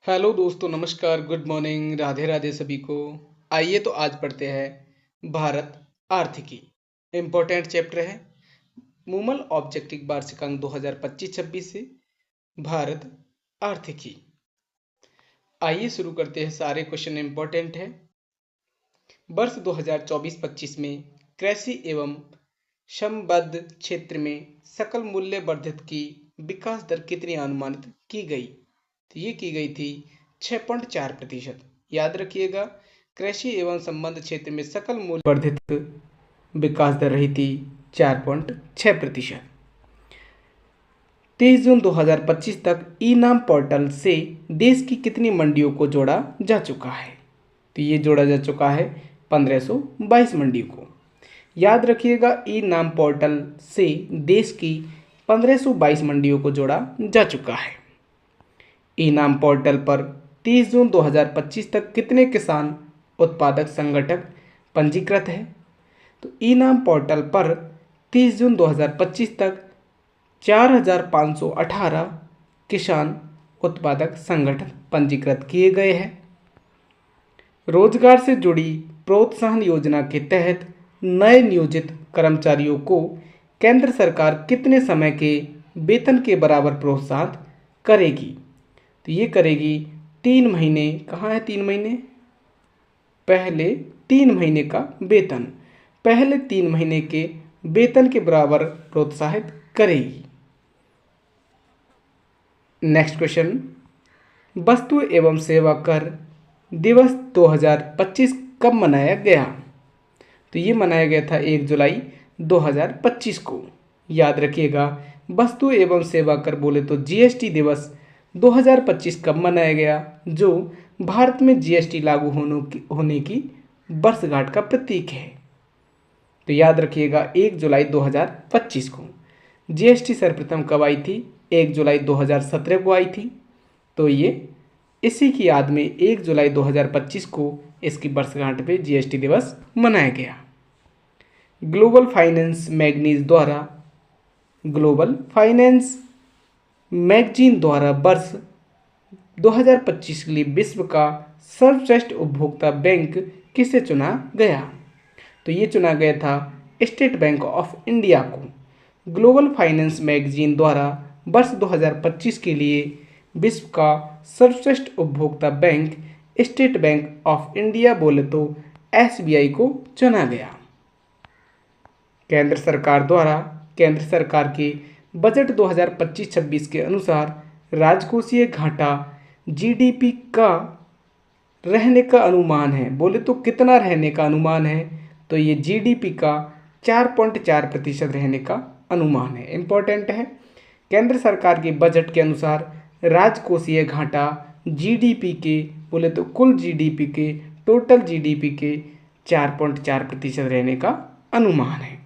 Hello दोस्तों, नमस्कार, good morning, Radhe Radhe सभी को। आइए तो आज पढ़ते हैं भारत आर्थिकी। इम्पोर्टेंट चैप्टर है मूमल ऑब्जेक्टिव वार्षिकांक 2025-26 से भारत आर्थिकी। आइए शुरू करते हैं। सारे क्वेश्चन इम्पोर्टेंट है। वर्ष 2024-25 में कृषि एवं संबद्ध क्षेत्र में सकल मूल्य वर्धित की विकास दर कितनी अनुमानित की गई? तो ये की गई थी 6.4%। याद रखिएगा, कृषि एवं संबद्ध क्षेत्र में सकल मूल्य वर्धित विकास दर रही थी 4.6%। 23 जून 2025 तक ई नाम पोर्टल से देश की कितनी मंडियों को जोड़ा जा चुका है? तो ये जोड़ा जा चुका है 1522 मंडियों को। याद रखिएगा, ई नाम पोर्टल से देश की 1522 मंडियों को जोड़ा जा चुका है। ई नाम पोर्टल पर 30 जून 2025 तक कितने किसान उत्पादक संगठक पंजीकृत है? तो ई नाम पोर्टल पर 30 जून 2025 तक 4518 किसान उत्पादक संगठन पंजीकृत किए गए हैं। रोजगार से जुड़ी प्रोत्साहन योजना के तहत नए नियोजित कर्मचारियों को केंद्र सरकार कितने समय के वेतन के बराबर प्रोत्साहन करेगी? तो ये करेगी 3 महीने। कहाँ है 3 महीने? पहले 3 महीने का वेतन, पहले 3 महीने के वेतन के बराबर प्रोत्साहित करेगी। नेक्स्ट क्वेश्चन, वस्तु एवं सेवा कर दिवस 2025 कब मनाया गया? तो ये मनाया गया था 1 जुलाई 2025 को। याद रखिएगा, वस्तु एवं सेवा कर बोले तो जीएसटी दिवस 2025 कब मनाया गया, जो भारत में जीएसटी लागू होने की वर्षगांठ का प्रतीक है। तो याद रखिएगा 1 जुलाई 2025 को। जीएसटी सर्वप्रथम कब आई थी? 1 जुलाई 2017 को आई थी। तो ये इसी की याद में 1 जुलाई 2025 को इसकी वर्षगांठ पे जीएसटी दिवस मनाया गया। ग्लोबल फाइनेंस मैगजीन द्वारा वर्ष 2025 के लिए विश्व का सर्वश्रेष्ठ उपभोक्ता बैंक किसे चुना गया? तो ये चुना गया था स्टेट बैंक ऑफ इंडिया को। ग्लोबल फाइनेंस मैगजीन द्वारा वर्ष 2025 के लिए विश्व का सर्वश्रेष्ठ उपभोक्ता bank state bank of India बोले तो एसबीआई को चुना गया। केंद्र सरकार के बजट 2025-26 के अनुसार राजकोषीय घाटा जीडीपी का रहने का अनुमान है। बोले तो कितना रहने का अनुमान है? तो ये जीडीपी का 4.4% रहने का अनुमान है। इम्पोर्टेंट है। केंद्र सरकार के बजट के अनुसार राजकोषीय घाटा जीडीपी के बोले तो कुल जीडीपी के टोटल जीडीपी के 4.4% रहने का अनुमान है।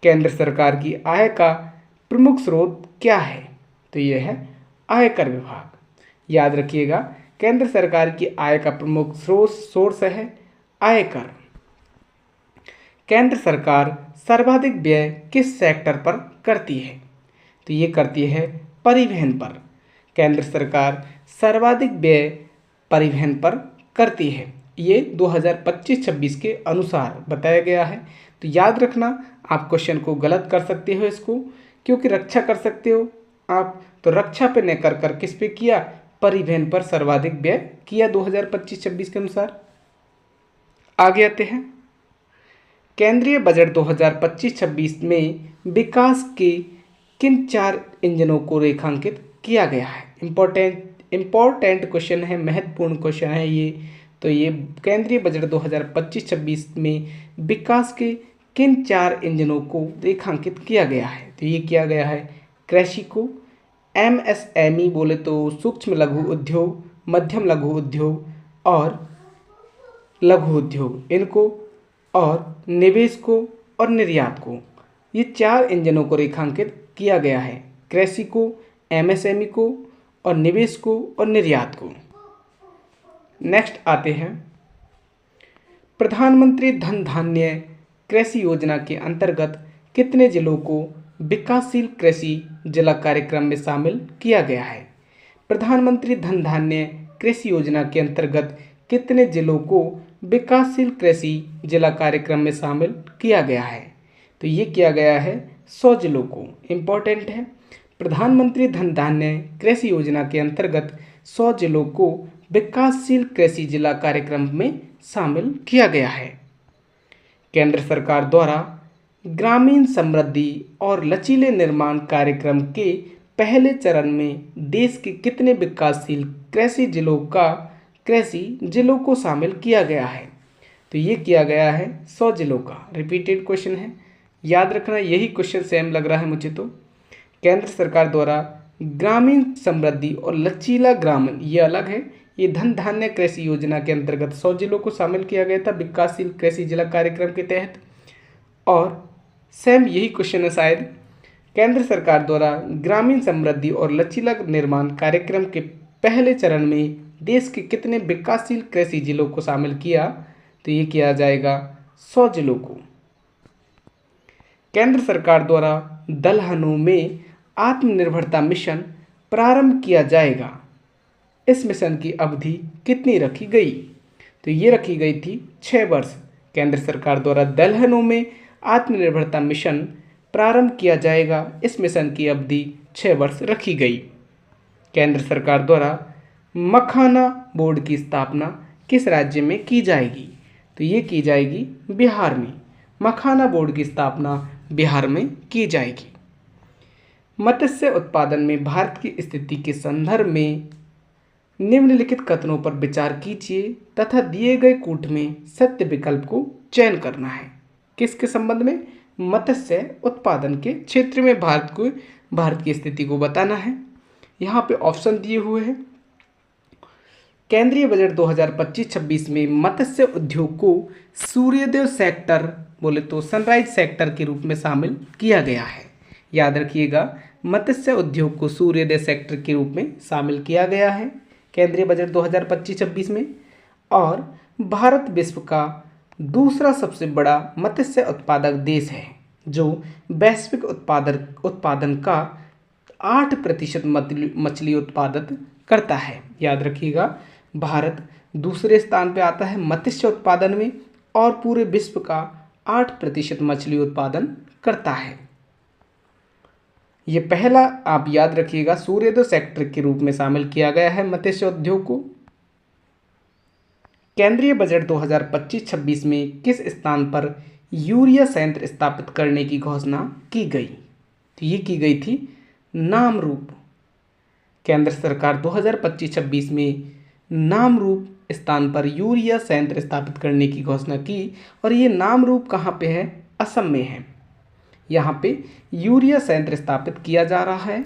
केंद्र सरकार की आय का प्रमुख स्रोत क्या है? तो यह है आयकर विभाग। याद रखिएगा, केंद्र सरकार की आय का प्रमुख सोर्स है आयकर। केंद्र सरकार सर्वाधिक व्यय किस सेक्टर पर करती है? तो ये करती है परिवहन पर। केंद्र सरकार सर्वाधिक व्यय परिवहन पर करती है। ये 2025-26 के अनुसार बताया गया है। तो याद रखना, आप क्वेश्चन को गलत कर सकते हो इसको, क्योंकि रक्षा कर सकते हो आप, तो रक्षा पे न कर कर किस पे किया? परिवहन पर सर्वाधिक व्यय किया 2025-26 के अनुसार। आगे आते हैं। केंद्रीय बजट 2025-26 में विकास के किन 4 इंजनों को रेखांकित किया गया है? इम्पोर्टेंट क्वेश्चन है, महत्वपूर्ण क्वेश्चन है ये। तो ये केंद्रीय बजट 2025-26 में विकास के किन 4 इंजनों को रेखांकित किया गया है? तो ये किया गया है कृषि को, एमएसएमई बोले तो सूक्ष्म लघु उद्योग, मध्यम लघु उद्योग और लघु उद्योग, इनको, और निवेश को और निर्यात को। ये 4 इंजनों को रेखांकित किया गया है, कृषि को, एमएसएमई को और निवेश को और निर्यात को। नेक्स्ट आते हैं, प्रधानमंत्री धन धान्य कृषि योजना के अंतर्गत कितने जिलों को विकासशील कृषि जिला कार्यक्रम में शामिल किया गया है? प्रधानमंत्री धन धान्य कृषि योजना के अंतर्गत कितने जिलों को विकासशील कृषि जिला कार्यक्रम में शामिल किया गया है? तो ये किया गया है 100 जिलों को। इम्पोर्टेंट है, प्रधानमंत्री धन धान्य कृषि योजना के अंतर्गत 100 जिलों को विकासशील कृषि जिला कार्यक्रम में शामिल किया गया है। केंद्र सरकार द्वारा ग्रामीण समृद्धि और लचीले निर्माण कार्यक्रम के पहले चरण में देश के कितने विकासशील कृषि जिलों को शामिल किया गया है? तो ये किया गया है 100 जिलों का। रिपीटेड क्वेश्चन है, याद रखना, यही क्वेश्चन सेम लग रहा है मुझे। तो केंद्र सरकार द्वारा ग्रामीण समृद्धि और लचीला ग्रामीण ये अलग है। ये धन धान्य कृषि योजना के अंतर्गत 100 जिलों को शामिल किया गया था विकासशील कृषि जिला कार्यक्रम के तहत। और सेम यही क्वेश्चन है शायद, केंद्र सरकार द्वारा ग्रामीण समृद्धि और लचीला निर्माण कार्यक्रम के पहले चरण में देश के कितने विकासशील कृषि जिलों को शामिल किया? तो ये किया जाएगा 100 जिलों को। केंद्र सरकार द्वारा दलहनों में आत्मनिर्भरता मिशन प्रारंभ किया जाएगा, इस मिशन की अवधि कितनी रखी गई? तो ये रखी गई थी 6 वर्ष। केंद्र सरकार द्वारा दलहनों में आत्मनिर्भरता मिशन प्रारंभ किया जाएगा, इस मिशन की अवधि 6 वर्ष रखी गई। केंद्र सरकार द्वारा मखाना बोर्ड की स्थापना किस राज्य में की जाएगी? तो ये की जाएगी बिहार में। मखाना बोर्ड की स्थापना बिहार में की जाएगी। मत्स्य उत्पादन में भारत की स्थिति के संदर्भ में निम्नलिखित कथनों पर विचार कीजिए तथा दिए गए कूट में सत्य विकल्प को चयन करना है। किसके संबंध में? मत्स्य उत्पादन के क्षेत्र में भारत की स्थिति को बताना है। यहाँ पे ऑप्शन दिए हुए हैं। केंद्रीय बजट 2025-26 में मत्स्य उद्योग को सूर्योदय सेक्टर, बोले तो सनराइज सेक्टर के रूप में शामिल किया गया है। याद रखिएगा, मत्स्य उद्योग को सूर्योदय सेक्टर के रूप में शामिल किया गया है केंद्रीय बजट 2025-26 में। और भारत विश्व का दूसरा सबसे बड़ा मत्स्य उत्पादक देश है, जो वैश्विक उत्पादन का 8% मछली उत्पादन करता है। याद रखिएगा, भारत दूसरे स्थान पे आता है मत्स्य उत्पादन में और पूरे विश्व का 8% मछली उत्पादन करता है। ये पहला आप याद रखिएगा, सूर्योदय सेक्टर के रूप में शामिल किया गया है मत्स्य उद्योग को। केंद्रीय बजट 2025-26 में किस स्थान पर यूरिया संयंत्र स्थापित करने की घोषणा की गई? तो ये की गई थी नामरूप। केंद्र सरकार 2025-26 में नामरूप स्थान पर यूरिया संयंत्र स्थापित करने की घोषणा की। और ये नामरूप कहाँ पे है? असम में है। यहाँ पे यूरिया संयंत्र स्थापित किया जा रहा है।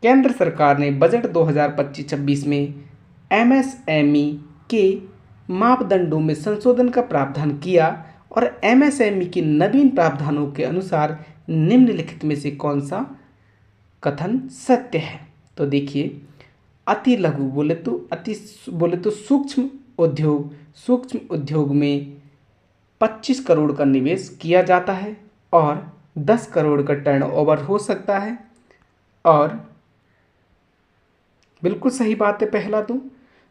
केंद्र सरकार ने बजट 2025-26 में एमएसएमई के मापदंडों में संशोधन का प्रावधान किया और एमएसएमई के नवीन प्रावधानों के अनुसार निम्नलिखित में से कौन सा कथन सत्य है? तो देखिए, अति लघु बोले तो सूक्ष्म उद्योग में 25 करोड़ का निवेश किया जाता है और 10 करोड़ का टर्नओवर हो सकता है। और बिल्कुल सही बात है पहला। तो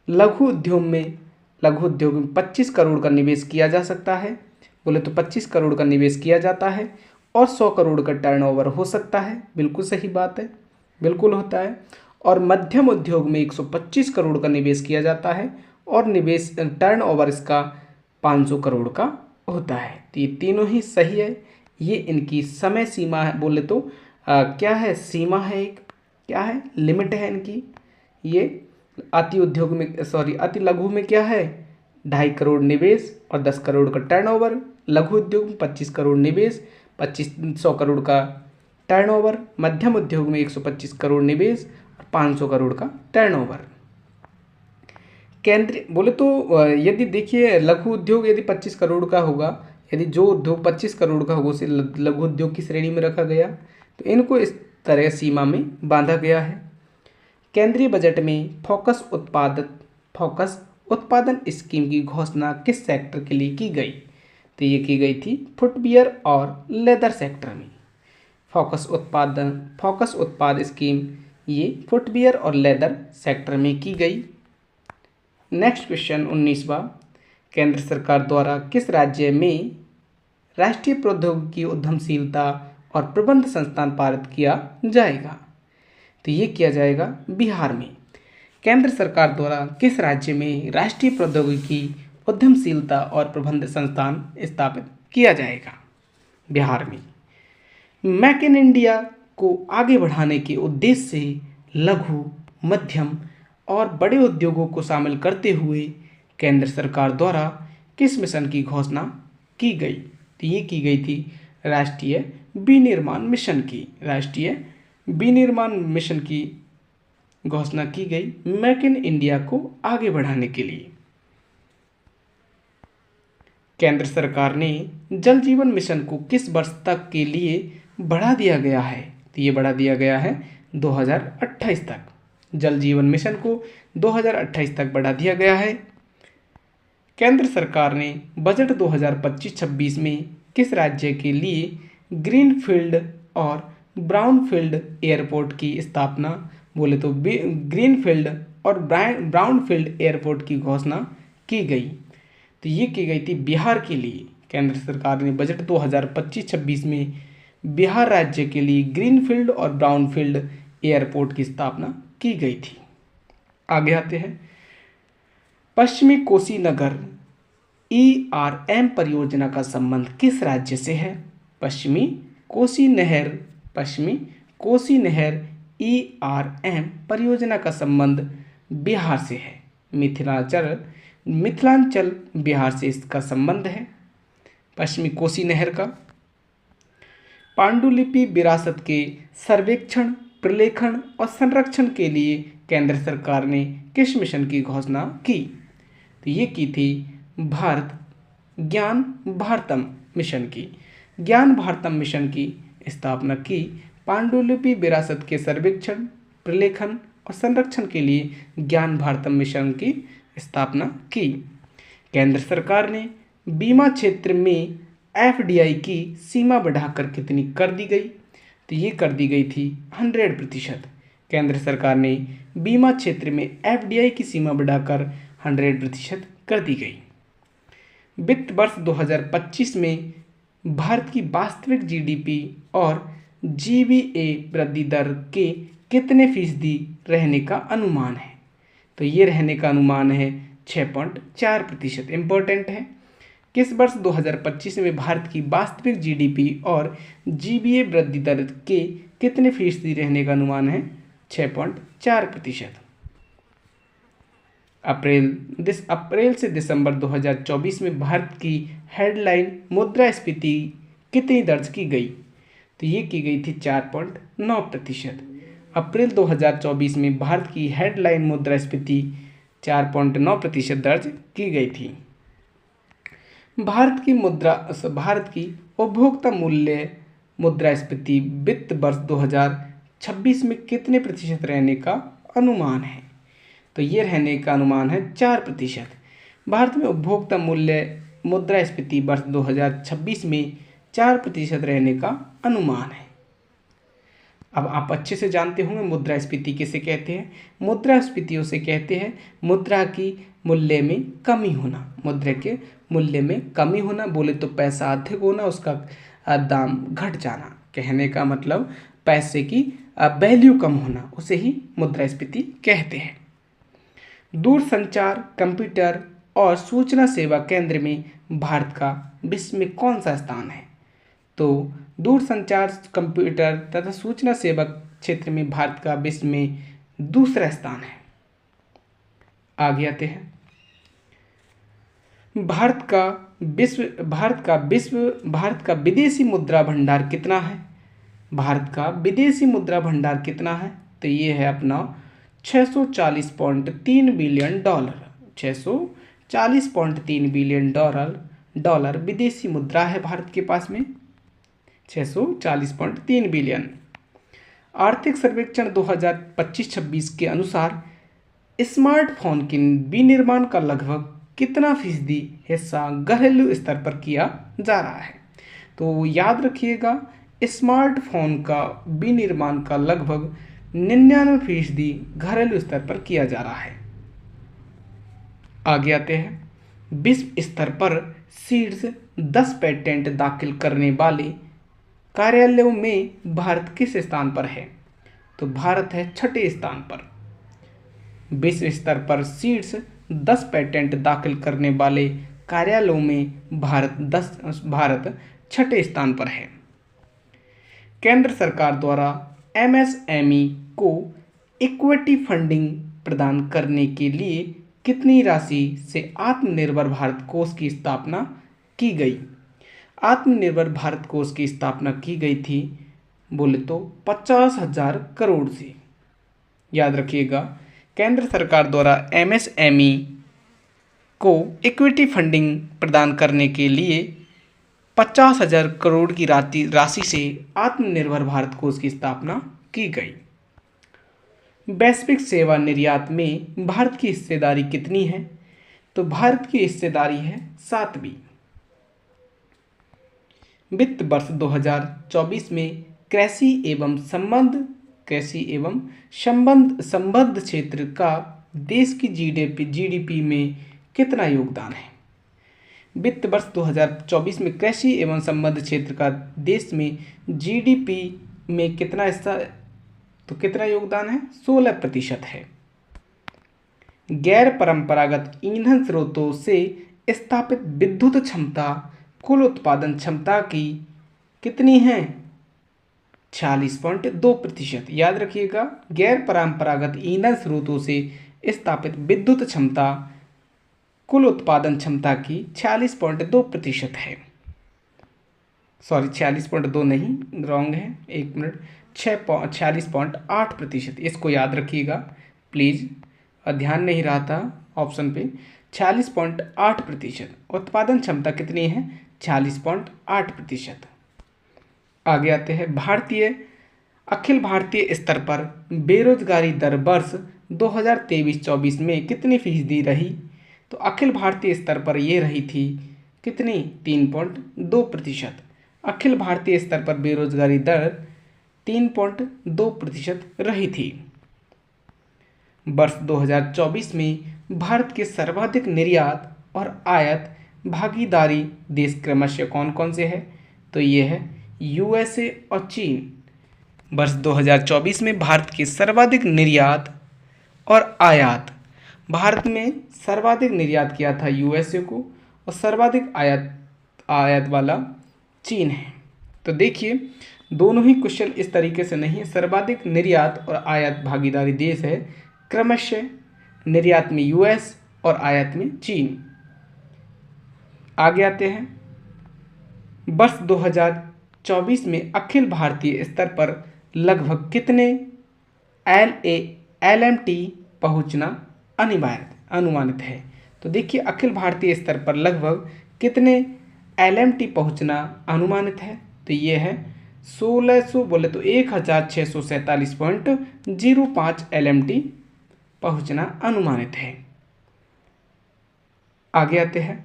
लघु उद्योग में 25 करोड़ का निवेश किया जा सकता है, बोले तो 25 करोड़ का निवेश किया जाता है और 100 करोड़ का टर्नओवर हो सकता है। बिल्कुल सही बात है, बिल्कुल होता है। और मध्यम उद्योग में 125 करोड़ का निवेश किया जाता है और निवेश टर्नओवर इसका 500 करोड़ का होता है। तो ये तीनों ही सही है। ये इनकी समय सीमा है, बोले तो क्या है? सीमा है, एक क्या है? लिमिट है इनकी। ये अति लघु में क्या है? 2.5 करोड़ निवेश और 10 करोड़ का टर्नओवर। लघु उद्योग में 25 करोड़ निवेश, 100 करोड़ का टर्नओवर। मध्यम उद्योग में 125 करोड़ निवेश और 500 करोड़ का टर्नओवर। केंद्रीय बोले तो यदि देखिए, लघु उद्योग यदि 25 करोड़ का होगा, यदि जो उद्योग 25 करोड़ का होगा उसे लघु उद्योग की श्रेणी में रखा गया, तो इनको इस तरह सीमा में बांधा गया है। केंद्रीय बजट में फोकस उत्पादन स्कीम की घोषणा किस सेक्टर के लिए की गई? तो ये की गई थी फुटवियर और लेदर सेक्टर में। फोकस उत्पाद स्कीम ये फुटवियर और लेदर सेक्टर में की गई। नेक्स्ट क्वेश्चन 19वां, केंद्र सरकार द्वारा किस राज्य में राष्ट्रीय प्रौद्योगिकी उद्यमशीलता और प्रबंध संस्थान पारित किया जाएगा? तो ये किया जाएगा बिहार में। केंद्र सरकार द्वारा किस राज्य में राष्ट्रीय प्रौद्योगिकी उद्यमशीलता और प्रबंध संस्थान स्थापित किया जाएगा? बिहार में। मेक इन इंडिया को आगे बढ़ाने के उद्देश्य से लघु, मध्यम और बड़े उद्योगों को शामिल करते हुए केंद्र सरकार द्वारा किस मिशन की घोषणा की गई? तो ये की गई थी राष्ट्रीय विनिर्माण मिशन की। राष्ट्रीय विनिर्माण मिशन की घोषणा की गई मेक इन इंडिया को आगे बढ़ाने के लिए। केंद्र सरकार ने जल जीवन मिशन को किस वर्ष तक के लिए बढ़ा दिया गया है? तो ये बढ़ा दिया गया है 2028 तक। जल जीवन मिशन को 2028 तक बढ़ा दिया गया है। केंद्र सरकार ने बजट 2025-26 में किस राज्य के लिए ग्रीनफील्ड और ब्राउनफील्ड एयरपोर्ट की स्थापना, बोले तो ग्रीनफील्ड और ब्राउनफील्ड एयरपोर्ट की घोषणा की गई? तो ये की गई थी बिहार के लिए। केंद्र सरकार ने बजट 2025-26 में बिहार राज्य के लिए ग्रीनफील्ड और ब्राउनफील्ड एयरपोर्ट की स्थापना की गई थी। आगे आते हैं, पश्चिमी कोसी नहर ERM परियोजना का संबंध किस राज्य से है? पश्चिमी कोसी नहर ERM परियोजना का संबंध बिहार से है। मिथिलांचल बिहार से इसका संबंध है पश्चिमी कोसी नहर का। पांडुलिपि विरासत के सर्वेक्षण, प्रलेखन और संरक्षण के लिए केंद्र सरकार ने किस मिशन की घोषणा की? तो ये की थी ज्ञान भारतम मिशन की। ज्ञान भारतम मिशन की स्थापना की पांडुलिपि विरासत के सर्वेक्षण, प्रलेखन और संरक्षण के लिए ज्ञान भारतम मिशन की स्थापना की। केंद्र सरकार ने बीमा क्षेत्र में FDI की सीमा बढ़ाकर कितनी कर दी गई? तो ये कर दी गई थी 100%। केंद्र सरकार ने बीमा क्षेत्र में FDI की सीमा बढ़ाकर 100% कर दी गई। वित्त वर्ष 2025 में भारत की वास्तविक GDP और GVA वृद्धि दर के कितने फीसदी रहने का अनुमान है? तो ये रहने का अनुमान है 6.4%। इम्पोर्टेंट है। किस वर्ष 2025 में भारत की वास्तविक GDP और GVA वृद्धि दर के कितने फीसदी रहने का अनुमान है? 6.4%। अप्रैल से दिसंबर 2024 में भारत की हेडलाइन मुद्रास्फीति कितनी दर्ज की गई? तो ये की गई थी 4.9%। अप्रैल 2024 में भारत की हेडलाइन मुद्रास्फीति 4.9% दर्ज की गई थी। भारत की उपभोक्ता मूल्य मुद्रास्फीति वित्त वर्ष 2026 में कितने प्रतिशत रहने का अनुमान है? तो ये रहने का अनुमान है 4%। भारत में उपभोक्ता मूल्य मुद्रास्फीति वर्ष 2026 में 4% रहने का अनुमान है। अब आप अच्छे से जानते होंगे मुद्रास्फीति किसे कहते हैं। मुद्रास्फीति उसे कहते हैं मुद्रा की मूल्य में कमी होना। मुद्रा के मूल्य में कमी होना, बोले तो पैसा अधिक होना, उसका दाम घट जाना। कहने का मतलब पैसे की वैल्यू कम होना, उसे ही मुद्रास्फीति कहते हैं। दूरसंचार, कंप्यूटर और सूचना सेवा केंद्र में भारत का विश्व में कौन सा स्थान है? तो दूरसंचार, कंप्यूटर तथा सूचना सेवा क्षेत्र में भारत का विश्व में दूसरा स्थान है। आगे आते हैं, भारत का विदेशी मुद्रा भंडार कितना है? भारत का विदेशी मुद्रा भंडार कितना है? तो ये है अपना 640.3 बिलियन डॉलर। 640.3 बिलियन डॉलर विदेशी मुद्रा है भारत के पास में। 640.3 बिलियन। आर्थिक सर्वेक्षण 2025-26 के अनुसार स्मार्टफोन के विनिर्माण का लगभग कितना फीसदी हिस्सा घरेलू स्तर पर किया जा रहा है? तो याद रखिएगा, स्मार्टफोन का विनिर्माण का लगभग 99% घरेलू स्तर पर किया जा रहा है। आगे आते हैं, विश्व स्तर पर शीर्ष 10 पेटेंट दाखिल करने वाले कार्यालयों में भारत किस स्थान पर है? तो भारत है 6ठे स्थान पर। विश्व स्तर पर शीर्ष 10 पेटेंट दाखिल करने वाले कार्यालयों में भारत 6ठे स्थान पर है। केंद्र सरकार द्वारा एमएसएमई को इक्विटी फंडिंग प्रदान करने के लिए कितनी राशि से आत्मनिर्भर भारत कोष की स्थापना की गई? आत्मनिर्भर भारत कोष की स्थापना की गई थी बोले तो 50,000 करोड़ से। याद रखिएगा, केंद्र सरकार द्वारा एमएसएमई को इक्विटी फंडिंग प्रदान करने के लिए 50,000 करोड़ की राशि से आत्मनिर्भर भारत कोष की स्थापना की गई। वैश्विक सेवा निर्यात में भारत की हिस्सेदारी कितनी है? तो भारत की हिस्सेदारी है 7वीं। वित्त वर्ष 2024 में कृषि एवं संबद्ध क्षेत्र का देश की जीडीपी में कितना योगदान है? वित्त वर्ष 2024 में कृषि एवं संबद्ध क्षेत्र का देश में जीडीपी में कितना हिस्सा, तो कितना योगदान है? 16% है। गैर परंपरागत ईंधन स्रोतों से स्थापित विद्युत क्षमता कुल उत्पादन क्षमता की कितनी है? 46.2%। याद रखिएगा, गैर परंपरागत ईंधन स्रोतों से स्थापित विद्युत क्षमता कुल उत्पादन क्षमता की 46.2% है। सॉरी, 46.2 नहीं, रॉन्ग है, 1 मिनट, 46.8%। इसको याद रखिएगा प्लीज़, ध्यान नहीं रहा था ऑप्शन पे। 46.8%। उत्पादन क्षमता कितनी है? 46.8%। आगे आते हैं, अखिल भारतीय स्तर पर बेरोजगारी दर वर्ष 2023-24 में कितनी फीसदी रही? तो अखिल भारतीय स्तर पर ये रही थी कितनी? 3.2%। अखिल भारतीय स्तर पर बेरोजगारी दर 3.2% रही थी। वर्ष 2024 में भारत के सर्वाधिक निर्यात और आयात भागीदारी देश क्रमशः कौन कौन से है? तो ये है यूएसए और चीन। वर्ष 2024 में भारत के सर्वाधिक निर्यात और आयात, भारत में सर्वाधिक निर्यात किया था यूएसए को और सर्वाधिक आयात वाला चीन है। तो देखिए, दोनों ही क्वेश्चन इस तरीके से नहीं है। सर्वाधिक निर्यात और आयात भागीदारी देश है क्रमशः निर्यात में यूएस और आयात में चीन। आगे आते हैं, वर्ष 2024 में अखिल भारतीय स्तर पर लगभग कितने LMT पहुंचना अनुमानित है? तो देखिए, अखिल भारतीय स्तर पर लगभग कितने LMT पहुंचना अनुमानित है? तो ये है 1600 बोले तो 1647.05 LMT पहुंचना अनुमानित है। आगे आते हैं,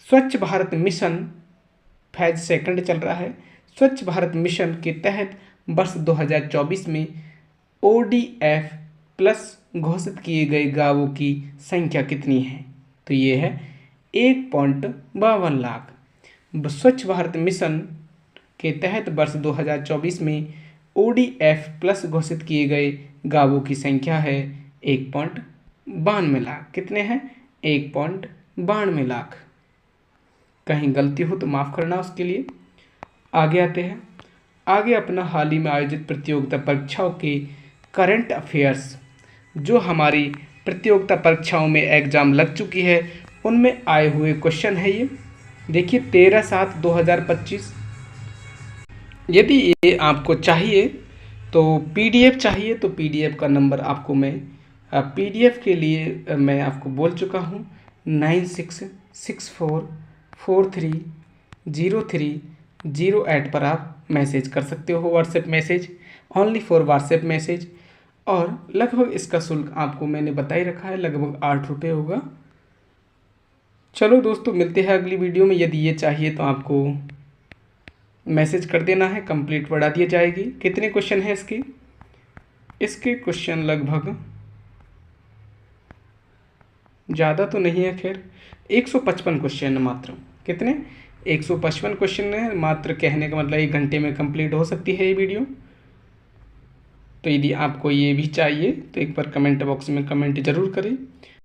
स्वच्छ भारत मिशन फेज 2 चल रहा है। स्वच्छ भारत मिशन के तहत वर्ष 2024 में ODF प्लस घोषित किए गए गांवों की संख्या कितनी है? तो ये है 1.52 लाख। स्वच्छ भारत मिशन के तहत वर्ष 2024 में ODF प्लस घोषित किए गए गांवों की संख्या है 1.92 लाख। कितने हैं? 1.92 लाख। कहीं गलती हो तो माफ़ करना उसके लिए। आगे आते हैं, आगे अपना हाल ही में आयोजित प्रतियोगिता परीक्षाओं के करंट अफेयर्स, जो हमारी प्रतियोगिता परीक्षाओं में एग्ज़ाम लग चुकी है उनमें आए हुए क्वेश्चन है ये। देखिए 13/7/2025। यदि ये आपको चाहिए तो PDF चाहिए तो PDF का नंबर आपको मैं PDF के लिए मैं आपको बोल चुका हूँ 9664430308 पर आप मैसेज कर सकते हो, WhatsApp message, only for WhatsApp message. और लगभग इसका शुल्क आपको मैंने बता ही रखा है, लगभग 8 रुपये होगा। चलो दोस्तों, मिलते हैं अगली वीडियो में। यदि ये चाहिए तो आपको मैसेज कर देना है, कंप्लीट बढ़ा दी जाएगी। कितने क्वेश्चन है इसके? इसके क्वेश्चन लगभग ज़्यादा तो नहीं है, खैर 155 क्वेश्चन है मात्र। कितने? 155 क्वेश्चन है मात्र। कहने का मतलब 1 घंटे में कंप्लीट हो सकती है ये वीडियो। तो यदि आपको ये भी चाहिए तो एक बार कमेंट बॉक्स में कमेंट ज़रूर करें।